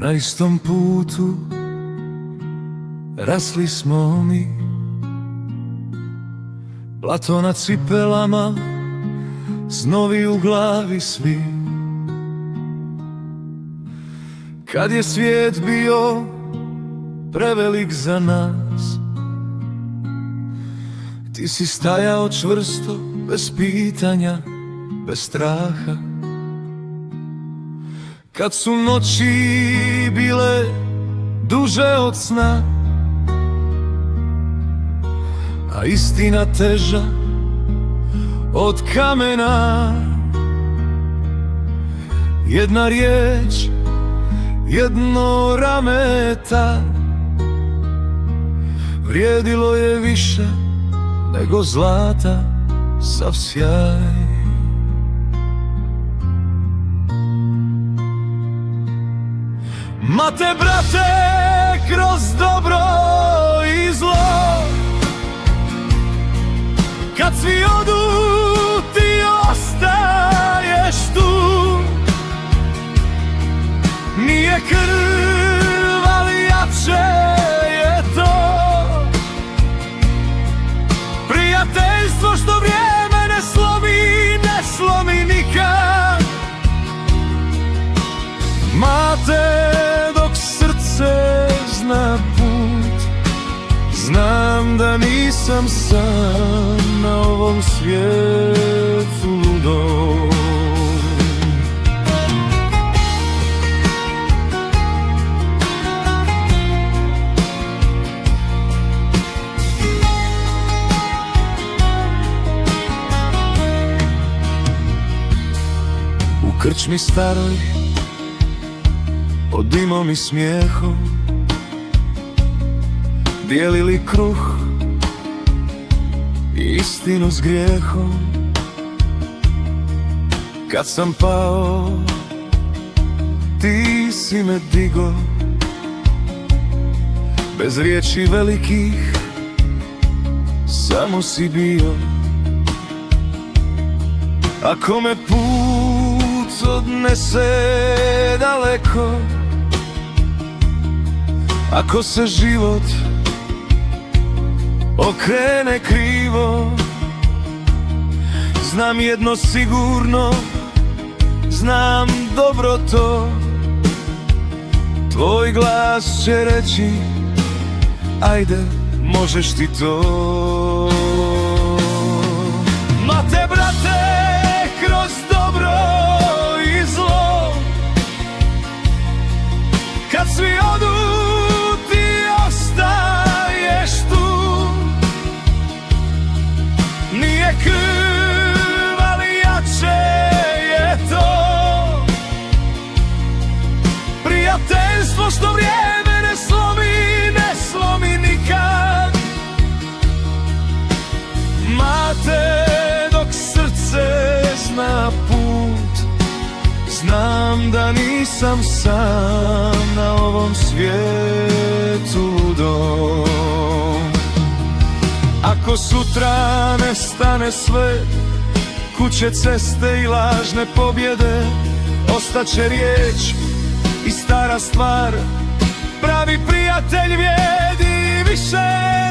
Na istom putu rasli smo mi, blato na cipelama, snovi u glavi svi. Kad je svijet bio prevelik za nas, ti si stajao čvrsto, bez pitanja, bez straha. Kad su noći bile duže od sna, a istina teža od kamena, jedna riječ, jedno rame tad vrijedilo je više nego zlata sav sjaj. Ma te brate, kroz dobro i zlo, kad svi odu ti ostaješ tu. Nije krv, ali jače je to prijateljstvo što vrijeme ne slomi, ne slomi nikad. Mate, dok srce zna put, znam da nisam sam na ovom svijetu ludom. U krčmi staroj, pod dimom i smijehom, dijelili kruh i istinu s grijehom. Kad sam pao, ti si me digo, bez riječi velikih, samo si bio. Ako me put odnese daleko, ako se život okrene krivo, znam jedno sigurno, znam dobro to, tvoj glas će reći, ajde, možeš ti to. Ma te brate, kroz dobro i zlo, kad svi odu ti ostaješ tu. Nije krv, ali jače je to prijateljstvo što vrijeme ne slomi, ne slomi nikad. Mate, dok srce zna put, znam da nisam sam na ovom svijetu ludom. Ako sutra nestane sve, kuće, ceste i lažne pobjede, ostaće riječ i stara stvar, pravi prijatelj vrijedi više.